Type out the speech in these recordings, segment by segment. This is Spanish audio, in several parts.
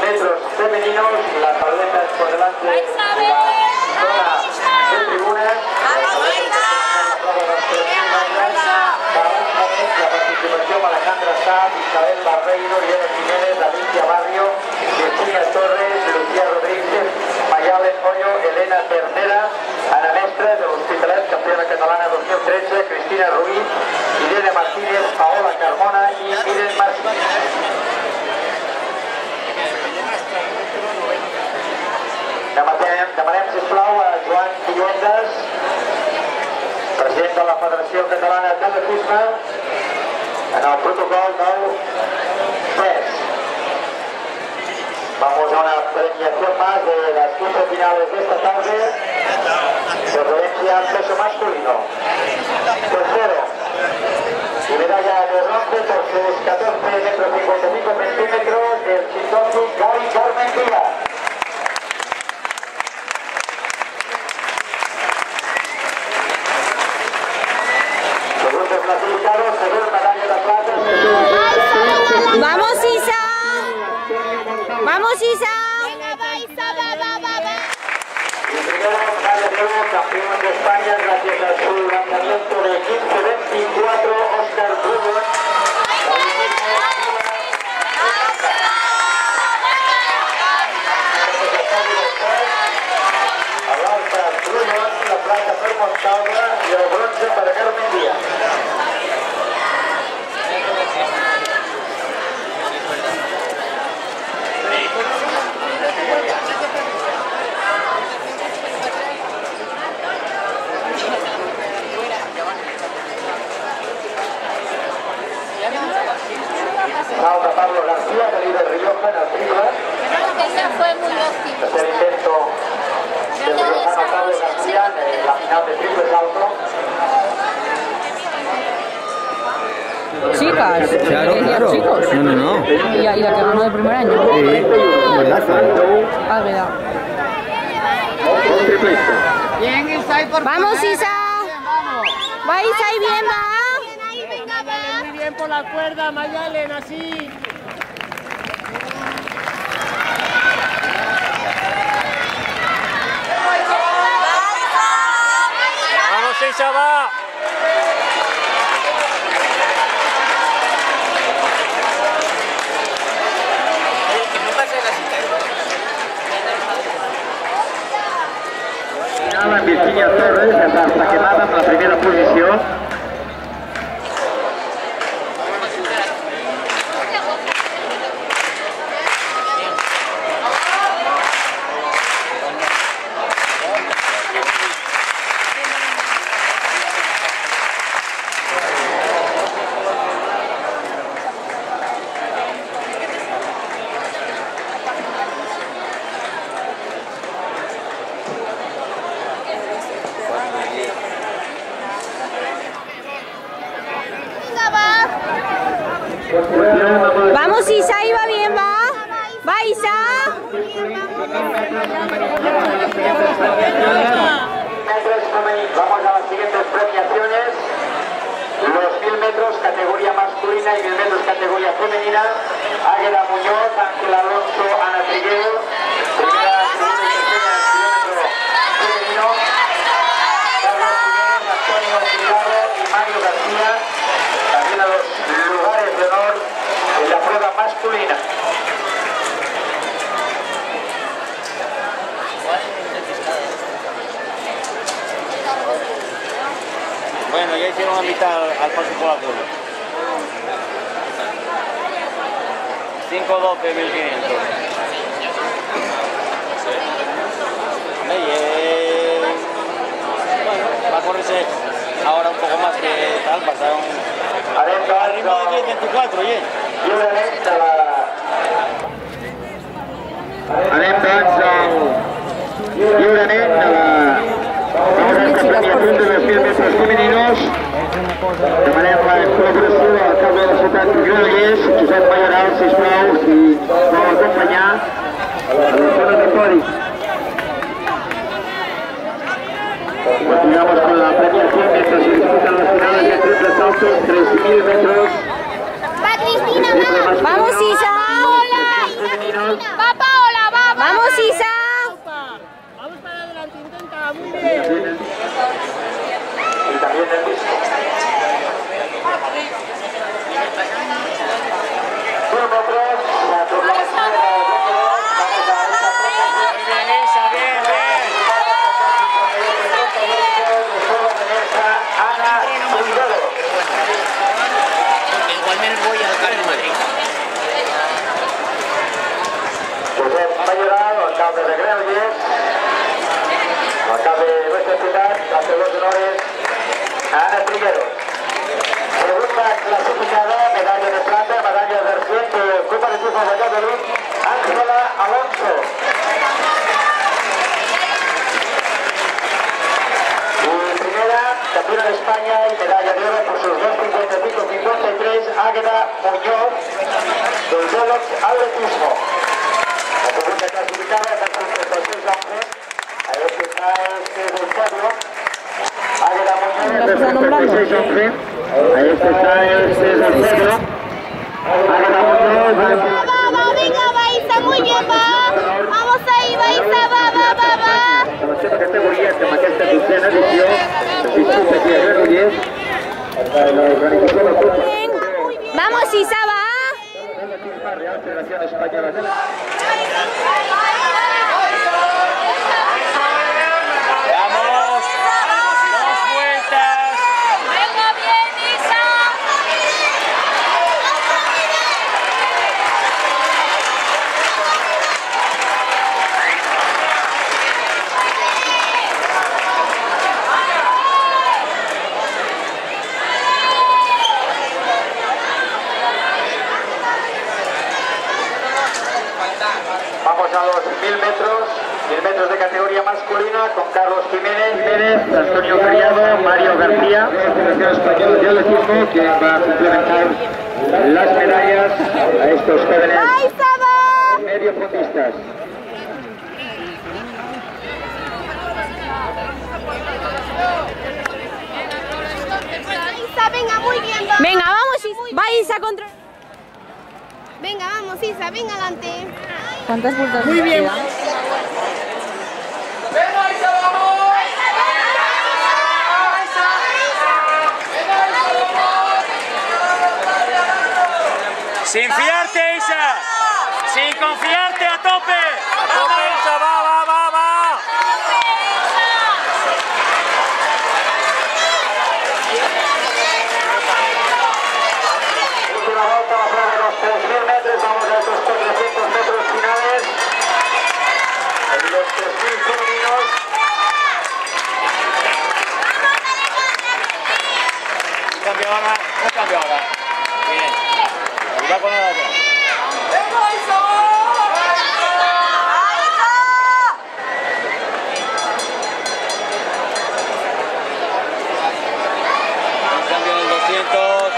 metros femeninos, las tabletas por delante de la zona de tribunas. La participación Alejandra Saab, Isabel Barreiro, Irene Jiménez, Alicia Barrio, Virginia Torres, Lucía Rodríguez, Mayalen Hoyo, Elena Tercera, Ana Mestre de l'Hospitalet, campeona catalana 2013, Cristina Ruiz, Irene Martínez, Paola Carmona y Miren Martínez. Demanem, sisplau, a Joan Filluendas, president de la Federació Catalana d'Atletisme, en el protocol del PES. Vamos a una premiación más de las 15 finales de esta tarde, de referencia al peso masculino. Tercero, y medalla de bronce por sus 14 metros 55 centímetros del chitongi Gaby Carmen Díaz. ¡Vamos, Isa! ¡Vamos, Isa! Venga, va, Isa, va. Y primero, Mario Diego, campeón de España, gracias a su lanzamiento de 15-24, Óscar Bruno. A l'altre, Bruno, la plata per Montalva i el bronze per Carmen Díaz. Falta Pablo García, de líder Rioja en el triple. Esa fue muy óptima. Tercer intento del riojano Pablo García en la final de triple salto. Chicas, Claro. chicos. No. Y la que ganó de primer año. Ah, verdad. Bien, Isai, por ¡Vamos, Isa! Vamos. ¡Va, Isa, y bien, va! Muy bien por la cuerda, Mayalen, así. ¡Vamos, Isa, va! En Virginia Torres, hasta quemada en la primera posició. ¡Vamos, Isa! ¡Y va bien, va! ¡Va, Isa! Vamos a las siguientes premiaciones. Los 1000 metros categoría masculina y 1000 metros categoría femenina. Águeda Muñoz, Ángel Alonso, Ana Trigueros. Primera, segunda y tercera kilómetro femenino. Carlos Jiménez, Antonio Tirado y Mario García. También a los lugares de honor en la prueba masculina. Bueno, ya hicieron a mitad al paso por la curva. 5-12, 1500. Bueno, va a correrse ahora un poco más que tal, pasaron al ritmo de 10-24, oye. Anem doncs al lliurament de la premiación de los 1000 metros femeninos. Demanem la col·laboració del alcalde de la ciutat de Granollers, Josep Mayoral, sisplau, si vol acompanyar a la zona de podi. Continuamos con la premiación mientras se disputan las finales de triple salto, 3000 metros. Va, al menos voy a tocar en Madrid. Josep Mayoral, alcalde de Granollers, alcalde de nuestra ciudad, hace los honores a Ana Trigueros. Segunda clasificada, medalla de plata, medalla de argento, Copa de Tifo Valladolid, Ángela Alonso. Y primera, campeona de España y medalla de oro por sus 2.55-53, Águeda Muñoz, del Velox Atletismo. La segunda clasificada es el 36-11, a este está del pueblo, Águeda Muñoz, del 36-11, ahí está del pueblo, Águeda Muñoz, Va, venga, va, Isa, muy bien, va. Vamos ahí, va, Isa, va. en la seva categoria que amb aquesta dotzena edició del districte aquí a Granollers, l'organització de la Copa. Vamos, Isa, va. La Real Federación Española de la... ¡Vamos! ¡Dos vueltas! Venga, bien, Isa. Vamos a los 1000 metros de categoría masculina con Carlos Jiménez, Antonio Criado, Mario García, Federación Española de Atletismo, que va a complementar las medallas a estos jóvenes Va, Isa, va. mediofondistas. Isa, venga, muy bien, va. Venga, vamos, Isa. Va, Isa, contra... Venga, vamos, Isa, venga adelante. ¿Cuántas vueltas? Muy bien. ¡Sin fiarte, Isa! ¡Sin confiarte, a tope! ¡A tope, Isa! ¡Va! Última volta, la prueba de los 3000 metros, vamos a estos 400 metros finales. En los 3000 femeninos. Un cambio ahora. Bien. Y va con la otra. Un cambio en el 200.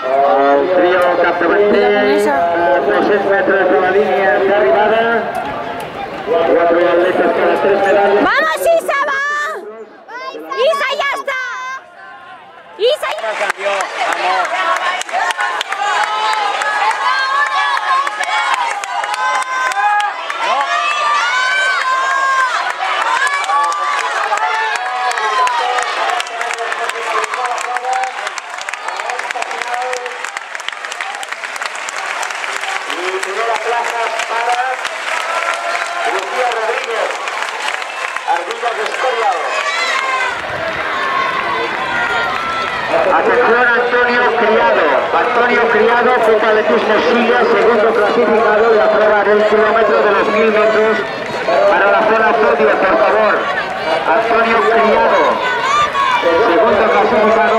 El trio capdavanter a 200 metres de la línia d'arribada. 4 atletes cada 3 medalles. ¡Vamos, Isa, va! ¡Isa, ya está! ¡Isa, ya! Cambio. Vamos. Y primera plaza para Lucía Rodríguez, Ardillas de Escorial. Atención, Antonio Criado, Copa Atletismo Silla, segundo clasificado de la prueba del kilómetro de los 1000 metros para la zona podio, por favor. Antonio Criado, segundo clasificado.